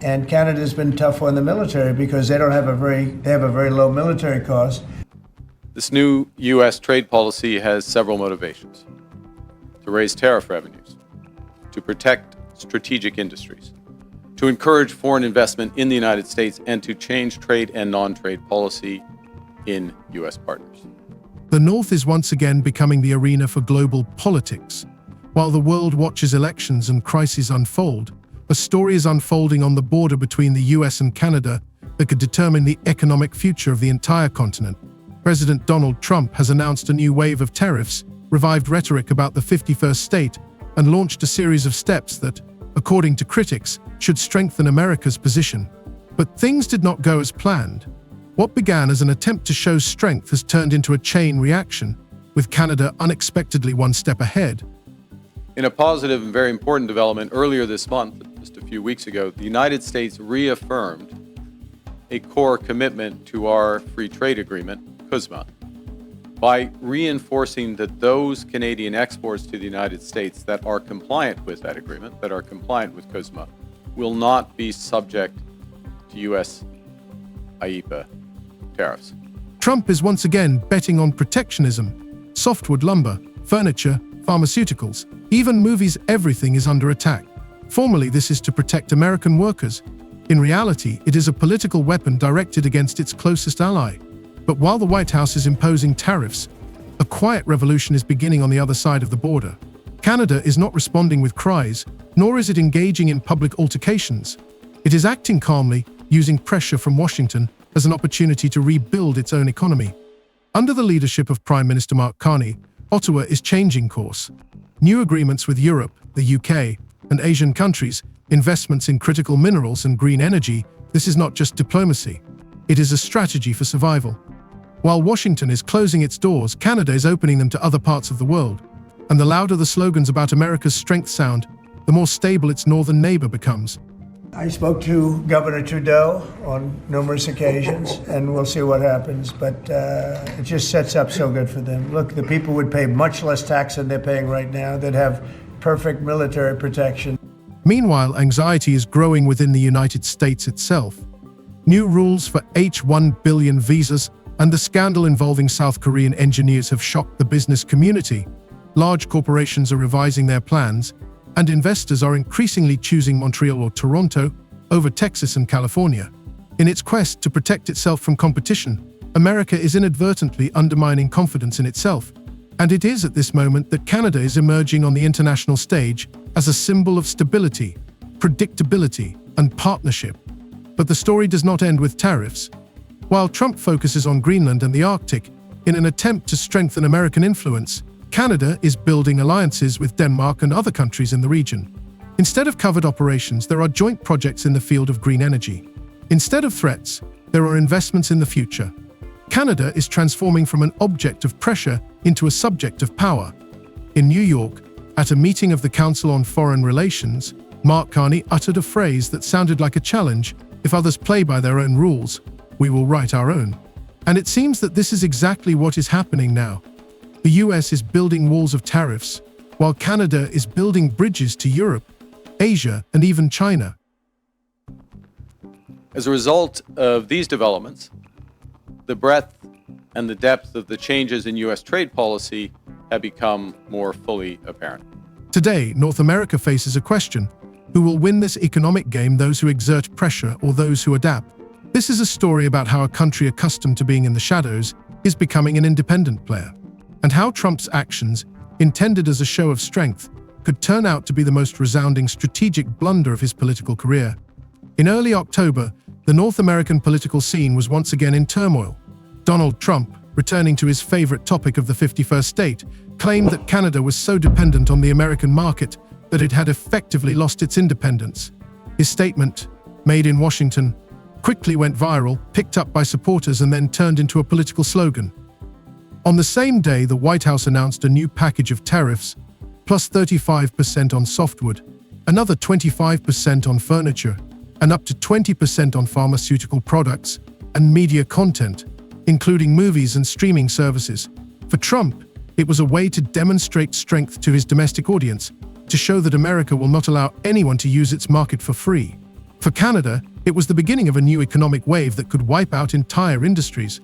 And Canada's been tough on the military because they have a very low military cost. This new U.S. trade policy has several motivations: to raise tariff revenues, to protect strategic industries, to encourage foreign investment in the United States, and to change trade and non-trade policy in U.S. partners. The North is once again becoming the arena for global politics. While the world watches elections and crises unfold, a story is unfolding on the border between the US and Canada that could determine the economic future of the entire continent. President Donald Trump has announced a new wave of tariffs, revived rhetoric about the 51st state, and launched a series of steps that, according to critics, should strengthen America's position. But things did not go as planned. What began as an attempt to show strength has turned into a chain reaction, with Canada unexpectedly one step ahead. In a positive and very important development earlier this month, just a few weeks ago, the United States reaffirmed a core commitment to our free trade agreement, CUSMA, by reinforcing that those Canadian exports to the United States that are compliant with that agreement, that are compliant with CUSMA, will not be subject to U.S. IEEPA tariffs. Trump is once again betting on protectionism. Softwood lumber, furniture, pharmaceuticals, even movies, everything is under attack. Formally, this is to protect American workers. In reality, it is a political weapon directed against its closest ally. But while the White House is imposing tariffs, a quiet revolution is beginning on the other side of the border. Canada is not responding with cries, nor is it engaging in public altercations. It is acting calmly, using pressure from Washington as an opportunity to rebuild its own economy. Under the leadership of Prime Minister Mark Carney, Ottawa is changing course. New agreements with Europe, the UK, and Asian countries, investments in critical minerals and green energy, this is not just diplomacy. It is a strategy for survival. While Washington is closing its doors, Canada is opening them to other parts of the world. And the louder the slogans about America's strength sound, the more stable its northern neighbor becomes. I spoke to Governor Trudeau on numerous occasions, and we'll see what happens, but it just sets up so good for them. Look, the people would pay much less tax than they're paying right now. They'd have perfect military protection. Meanwhile, anxiety is growing within the United States itself. New rules for H-1 billion visas and the scandal involving South Korean engineers have shocked the business community. Large corporations are revising their plans, and investors are increasingly choosing Montreal or Toronto over Texas and California. In its quest to protect itself from competition, America is inadvertently undermining confidence in itself. And it is at this moment that Canada is emerging on the international stage as a symbol of stability, predictability, and partnership. But the story does not end with tariffs. While Trump focuses on Greenland and the Arctic in an attempt to strengthen American influence, Canada is building alliances with Denmark and other countries in the region. Instead of covert operations, there are joint projects in the field of green energy. Instead of threats, there are investments in the future. Canada is transforming from an object of pressure into a subject of power. In New York, at a meeting of the Council on Foreign Relations, Mark Carney uttered a phrase that sounded like a challenge: "If others play by their own rules, we will write our own." And it seems that this is exactly what is happening now. The US is building walls of tariffs, while Canada is building bridges to Europe, Asia, and even China. As a result of these developments, the breadth and the depth of the changes in U.S. trade policy have become more fully apparent. Today, North America faces a question: who will win this economic game, those who exert pressure or those who adapt? This is a story about how a country accustomed to being in the shadows is becoming an independent player, and how Trump's actions, intended as a show of strength, could turn out to be the most resounding strategic blunder of his political career. In early October, the North American political scene was once again in turmoil. Donald Trump, returning to his favorite topic of the 51st state, claimed that Canada was so dependent on the American market that it had effectively lost its independence. His statement, made in Washington, quickly went viral, picked up by supporters, and then turned into a political slogan. On the same day, the White House announced a new package of tariffs, plus 35% on softwood, another 25% on furniture, and up to 20% on pharmaceutical products and media content, including movies and streaming services. For Trump, it was a way to demonstrate strength to his domestic audience, to show that America will not allow anyone to use its market for free. For Canada, it was the beginning of a new economic wave that could wipe out entire industries.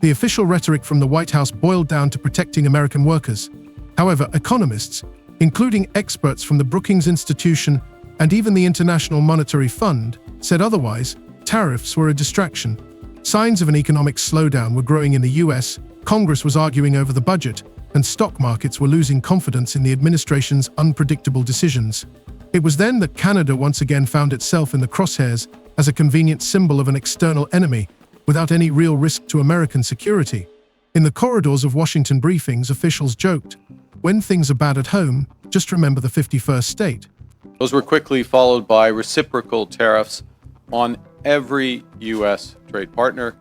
The official rhetoric from the White House boiled down to protecting American workers. However, economists, including experts from the Brookings Institution and even the International Monetary Fund, said otherwise. Tariffs were a distraction. Signs of an economic slowdown were growing in the US, Congress was arguing over the budget, and stock markets were losing confidence in the administration's unpredictable decisions. It was then that Canada once again found itself in the crosshairs as a convenient symbol of an external enemy, without any real risk to American security. In the corridors of Washington briefings, officials joked, "When things are bad at home, just remember the 51st state." Those were quickly followed by reciprocal tariffs on every U.S. trade partner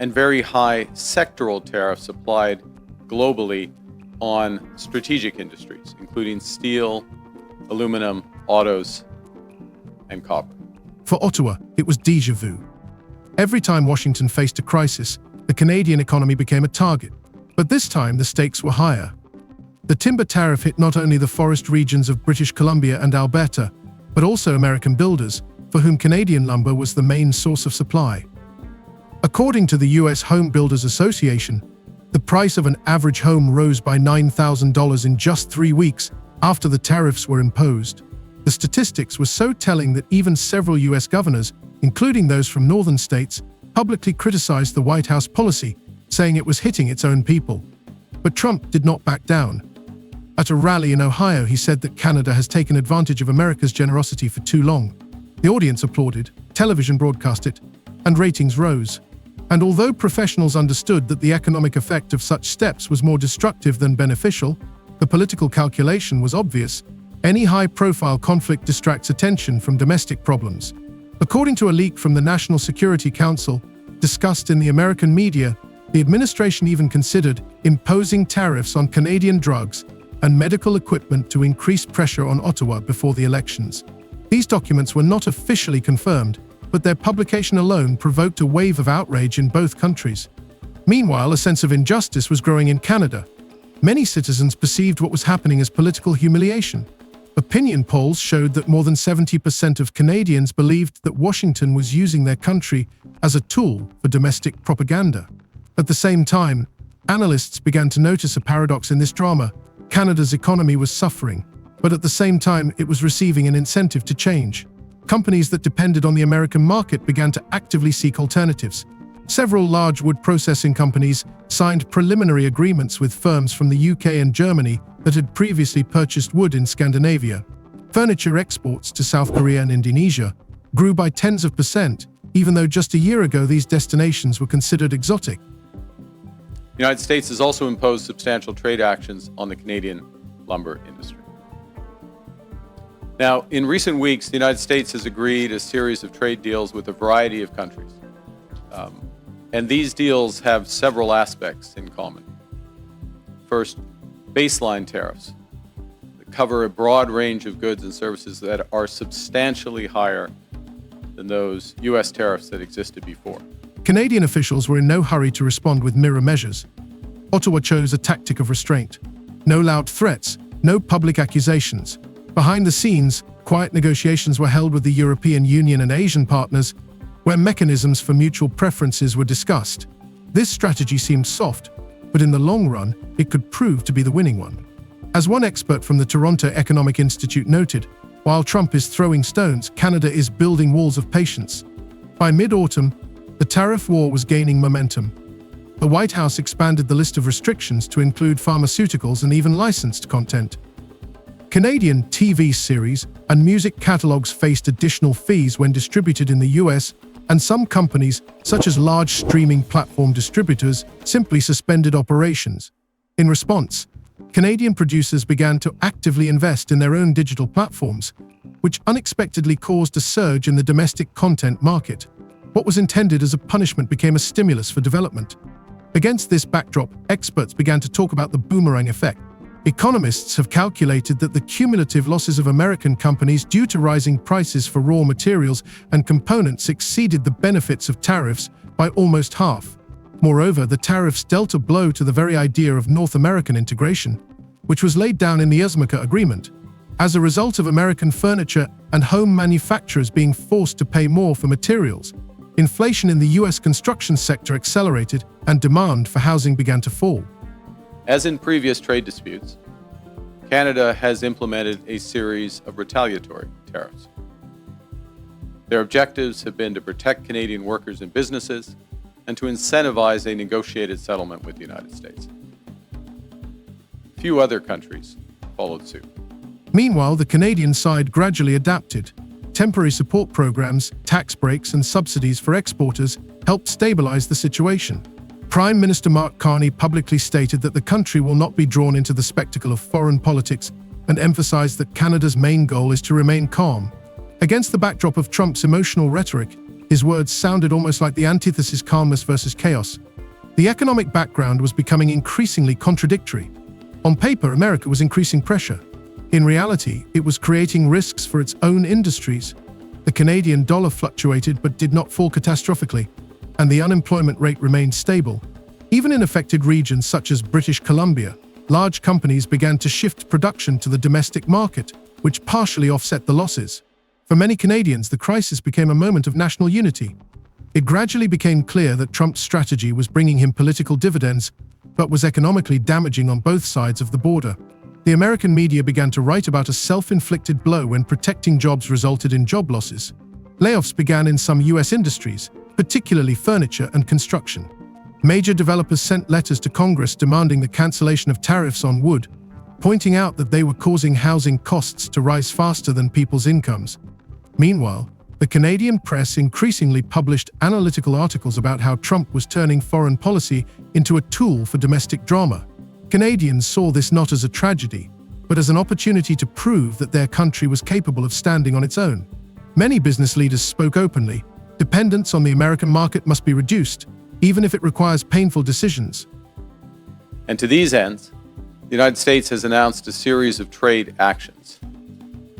and very high sectoral tariffs applied globally on strategic industries, including steel, aluminum, autos, and copper. For Ottawa, it was déjà vu. Every time Washington faced a crisis, the Canadian economy became a target. But this time, the stakes were higher. The timber tariff hit not only the forest regions of British Columbia and Alberta, but also American builders, for whom Canadian lumber was the main source of supply. According to the U.S. Home Builders Association, the price of an average home rose by $9,000 in just 3 weeks after the tariffs were imposed. The statistics were so telling that even several U.S. governors, including those from northern states, publicly criticized the White House policy, saying it was hitting its own people. But Trump did not back down. At a rally in Ohio, he said that Canada has taken advantage of America's generosity for too long. The audience applauded, television broadcast it, and ratings rose. And although professionals understood that the economic effect of such steps was more destructive than beneficial, the political calculation was obvious. Any high-profile conflict distracts attention from domestic problems. According to a leak from the National Security Council, discussed in the American media, the administration even considered imposing tariffs on Canadian drugs and medical equipment to increase pressure on Ottawa before the elections. These documents were not officially confirmed, but their publication alone provoked a wave of outrage in both countries. Meanwhile, a sense of injustice was growing in Canada. Many citizens perceived what was happening as political humiliation. Opinion polls showed that more than 70% of Canadians believed that Washington was using their country as a tool for domestic propaganda. At the same time, analysts began to notice a paradox in this drama. Canada's economy was suffering, but at the same time it was receiving an incentive to change. Companies that depended on the American market began to actively seek alternatives. Several large wood processing companies signed preliminary agreements with firms from the UK and Germany that had previously purchased wood in Scandinavia. Furniture exports to South Korea and Indonesia grew by tens of percent, even though just a year ago these destinations were considered exotic. The United States has also imposed substantial trade actions on the Canadian lumber industry. Now, in recent weeks, the United States has agreed a series of trade deals with a variety of countries. And these deals have several aspects in common. First, baseline tariffs that cover a broad range of goods and services that are substantially higher than those U.S. tariffs that existed before. Canadian officials were in no hurry to respond with mirror measures. Ottawa chose a tactic of restraint. No loud threats, no public accusations. Behind the scenes, quiet negotiations were held with the European Union and Asian partners, where mechanisms for mutual preferences were discussed. This strategy seemed soft, but in the long run, it could prove to be the winning one. As one expert from the Toronto Economic Institute noted, while Trump is throwing stones, Canada is building walls of patience. By mid-autumn, the tariff war was gaining momentum. The White House expanded the list of restrictions to include pharmaceuticals and even licensed content. Canadian TV series and music catalogs faced additional fees when distributed in the US, and some companies, such as large streaming platform distributors, simply suspended operations. In response, Canadian producers began to actively invest in their own digital platforms, which unexpectedly caused a surge in the domestic content market. What was intended as a punishment became a stimulus for development. Against this backdrop, experts began to talk about the boomerang effect. Economists have calculated that the cumulative losses of American companies due to rising prices for raw materials and components exceeded the benefits of tariffs by almost half. Moreover, the tariffs dealt a blow to the very idea of North American integration, which was laid down in the Usmca Agreement. As a result of American furniture and home manufacturers being forced to pay more for materials, inflation in the US construction sector accelerated and demand for housing began to fall. As in previous trade disputes, Canada has implemented a series of retaliatory tariffs. Their objectives have been to protect Canadian workers and businesses and to incentivize a negotiated settlement with the United States. Few other countries followed suit. Meanwhile, the Canadian side gradually adapted. Temporary support programs, tax breaks, and subsidies for exporters helped stabilize the situation. Prime Minister Mark Carney publicly stated that the country will not be drawn into the spectacle of foreign politics and emphasized that Canada's main goal is to remain calm. Against the backdrop of Trump's emotional rhetoric, his words sounded almost like the antithesis calmness versus chaos. The economic background was becoming increasingly contradictory. On paper, America was increasing pressure. In reality, it was creating risks for its own industries. The Canadian dollar fluctuated but did not fall catastrophically, and the unemployment rate remained stable. Even in affected regions such as British Columbia, large companies began to shift production to the domestic market, which partially offset the losses. For many Canadians, the crisis became a moment of national unity. It gradually became clear that Trump's strategy was bringing him political dividends, but was economically damaging on both sides of the border. The American media began to write about a self-inflicted blow when protecting jobs resulted in job losses. Layoffs began in some US industries, particularly furniture and construction. Major developers sent letters to Congress demanding the cancellation of tariffs on wood, pointing out that they were causing housing costs to rise faster than people's incomes. Meanwhile, the Canadian press increasingly published analytical articles about how Trump was turning foreign policy into a tool for domestic drama. Canadians saw this not as a tragedy, but as an opportunity to prove that their country was capable of standing on its own. Many business leaders spoke openly. Dependence on the American market must be reduced, even if it requires painful decisions. And to these ends, the United States has announced a series of trade actions.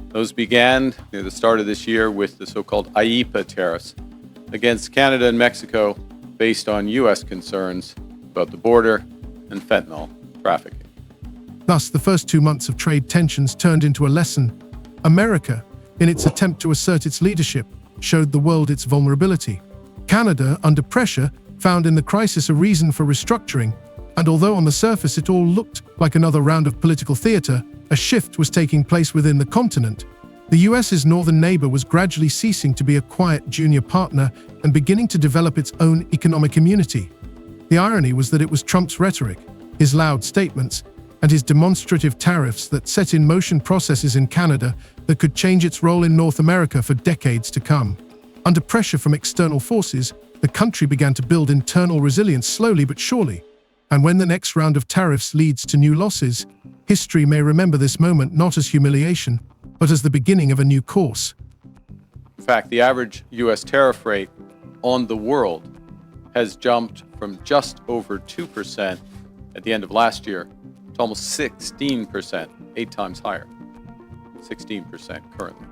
Those began near the start of this year with the so-called IEEPA tariffs against Canada and Mexico based on U.S. concerns about the border and fentanyl trafficking. Thus, the first 2 months of trade tensions turned into a lesson. America, in its attempt to assert its leadership, showed the world its vulnerability. Canada, under pressure, found in the crisis a reason for restructuring, and although on the surface it all looked like another round of political theater, a shift was taking place within the continent. The US's northern neighbor was gradually ceasing to be a quiet junior partner and beginning to develop its own economic immunity. The irony was that it was Trump's rhetoric, his loud statements, and his demonstrative tariffs that set in motion processes in Canada that could change its role in North America for decades to come. Under pressure from external forces, the country began to build internal resilience slowly but surely. And when the next round of tariffs leads to new losses, history may remember this moment not as humiliation, but as the beginning of a new course. In fact, the average U.S. tariff rate on the world has jumped from just over 2% at the end of last year to almost 16%, 8 times higher. 16% currently.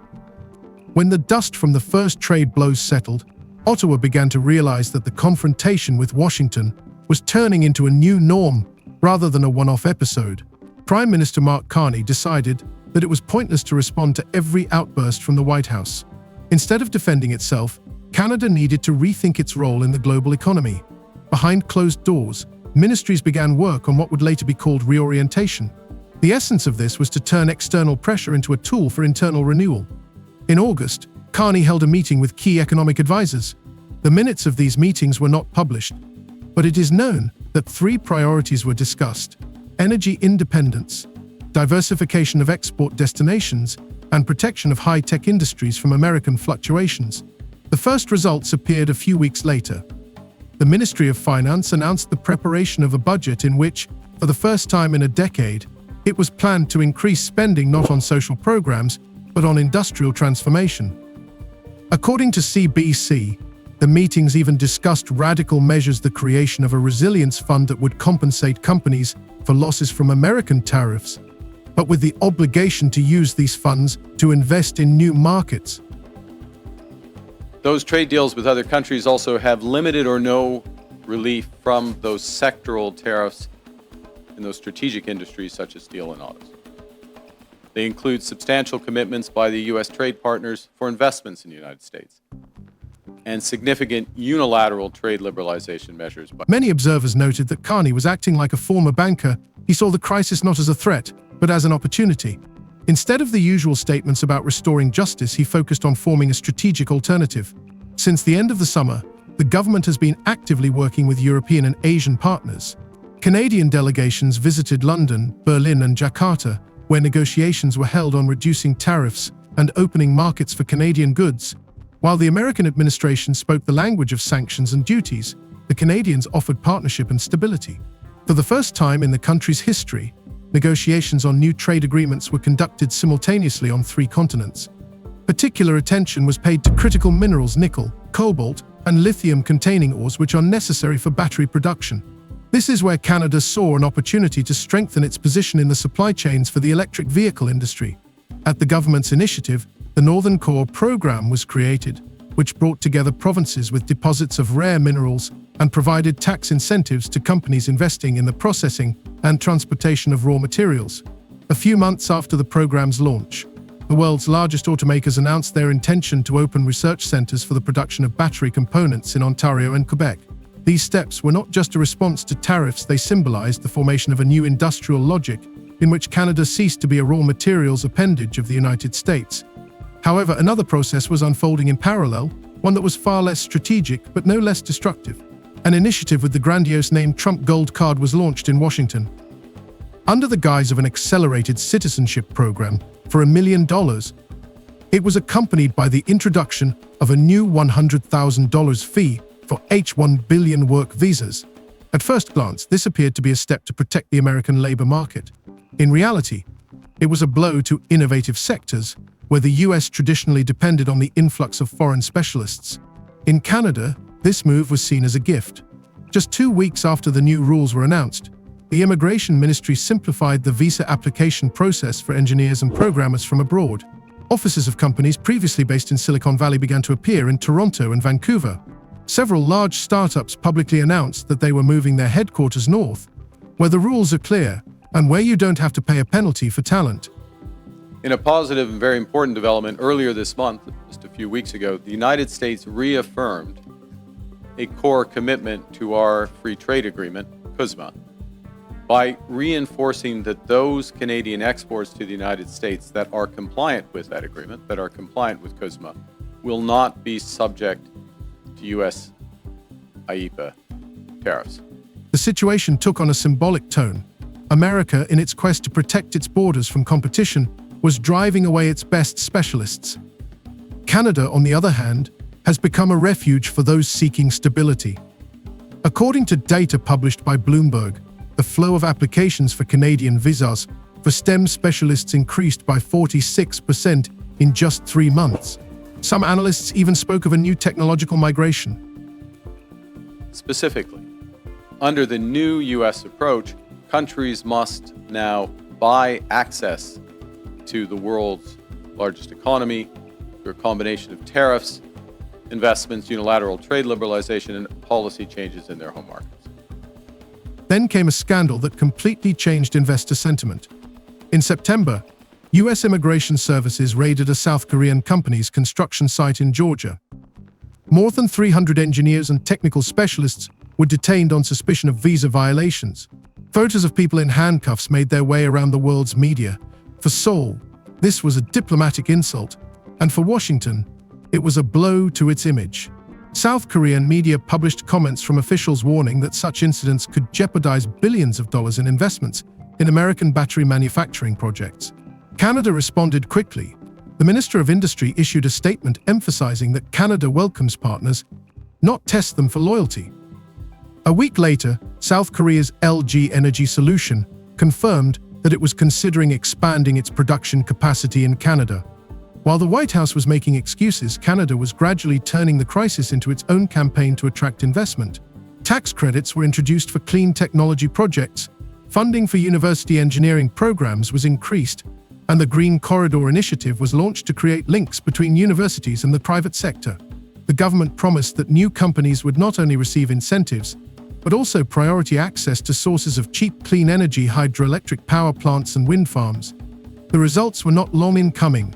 When the dust from the first trade blows settled, Ottawa began to realize that the confrontation with Washington was turning into a new norm rather than a one-off episode. Prime Minister Mark Carney decided that it was pointless to respond to every outburst from the White House. Instead of defending itself, Canada needed to rethink its role in the global economy. Behind closed doors, ministries began work on what would later be called reorientation. The essence of this was to turn external pressure into a tool for internal renewal. In August, Carney held a meeting with key economic advisors. The minutes of these meetings were not published, but it is known that 3 priorities were discussed: energy independence, diversification of export destinations, and protection of high-tech industries from American fluctuations. The first results appeared a few weeks later. The Ministry of Finance announced the preparation of a budget in which, for the first time in a decade, it was planned to increase spending not on social programs, but on industrial transformation. According to CBC, the meetings even discussed radical measures: the creation of a resilience fund that would compensate companies for losses from American tariffs, but with the obligation to use these funds to invest in new markets. Those trade deals with other countries also have limited or no relief from those sectoral tariffs in those strategic industries such as steel and autos. They include substantial commitments by the U.S. trade partners for investments in the United States and significant unilateral trade liberalization measures. Many observers noted that Carney was acting like a former banker. He saw the crisis not as a threat, but as an opportunity. Instead of the usual statements about restoring justice, he focused on forming a strategic alternative. Since the end of the summer, the government has been actively working with European and Asian partners. Canadian delegations visited London, Berlin, and Jakarta, where negotiations were held on reducing tariffs and opening markets for Canadian goods. While the American administration spoke the language of sanctions and duties, the Canadians offered partnership and stability. For the first time in the country's history, negotiations on new trade agreements were conducted simultaneously on 3 continents. Particular attention was paid to critical minerals nickel, cobalt, and lithium-containing ores which are necessary for battery production. This is where Canada saw an opportunity to strengthen its position in the supply chains for the electric vehicle industry. At the government's initiative, the Northern Core program was created, which brought together provinces with deposits of rare minerals and provided tax incentives to companies investing in the processing and transportation of raw materials. A few months after the program's launch, the world's largest automakers announced their intention to open research centers for the production of battery components in Ontario and Quebec. These steps were not just a response to tariffs, they symbolized the formation of a new industrial logic in which Canada ceased to be a raw materials appendage of the United States. However, another process was unfolding in parallel, one that was far less strategic but no less destructive. An initiative with the grandiose name Trump Gold Card was launched in Washington. Under the guise of an accelerated citizenship program for $1 million, it was accompanied by the introduction of a new $100,000 fee for H-1 billion work visas. At first glance, this appeared to be a step to protect the American labor market. In reality, it was a blow to innovative sectors where the US traditionally depended on the influx of foreign specialists. In Canada, this move was seen as a gift. Just 2 weeks after the new rules were announced, the Immigration Ministry simplified the visa application process for engineers and programmers from abroad. Offices of companies previously based in Silicon Valley began to appear in Toronto and Vancouver. Several large startups publicly announced that they were moving their headquarters north, where the rules are clear and where you don't have to pay a penalty for talent. In a positive and very important development earlier this month, just a few weeks ago, the United States reaffirmed a core commitment to our free trade agreement, CUSMA, by reinforcing that those Canadian exports to the United States that are compliant with that agreement, that are compliant with CUSMA, will not be subject to U.S. IEEPA tariffs. The situation took on a symbolic tone. America, in its quest to protect its borders from competition, was driving away its best specialists. Canada, on the other hand, has become a refuge for those seeking stability. According to data published by Bloomberg, the flow of applications for Canadian visas for STEM specialists increased by 46% in just 3 months. Some analysts even spoke of a new technological migration. Specifically, under the new U.S. approach, countries must now buy access to the world's largest economy through a combination of tariffs, investments, unilateral trade liberalization, and policy changes in their home markets. Then came a scandal that completely changed investor sentiment. In September, U.S. Immigration Services raided a South Korean company's construction site in Georgia. More than 300 engineers and technical specialists were detained on suspicion of visa violations. Photos of people in handcuffs made their way around the world's media. For Seoul, this was a diplomatic insult, and for Washington, it was a blow to its image. South Korean media published comments from officials warning that such incidents could jeopardize billions of dollars in investments in American battery manufacturing projects. Canada responded quickly. The Minister of Industry issued a statement emphasizing that Canada welcomes partners, not tests them for loyalty. A week later, South Korea's LG Energy Solution confirmed that it was considering expanding its production capacity in Canada. While the White House was making excuses, Canada was gradually turning the crisis into its own campaign to attract investment. Tax credits were introduced for clean technology projects, funding for university engineering programs was increased, and the Green Corridor Initiative was launched to create links between universities and the private sector. The government promised that new companies would not only receive incentives, but also priority access to sources of cheap, clean energy, hydroelectric power plants and wind farms. The results were not long in coming.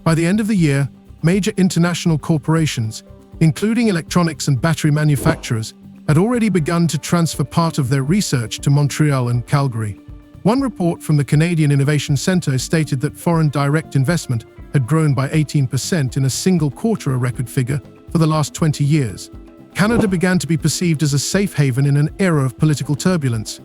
By the end of the year, major international corporations, including electronics and battery manufacturers, had already begun to transfer part of their research to Montreal and Calgary. One report from the Canadian Innovation Centre stated that foreign direct investment had grown by 18% in a single quarter, a record figure for the last 20 years. Canada began to be perceived as a safe haven in an era of political turbulence,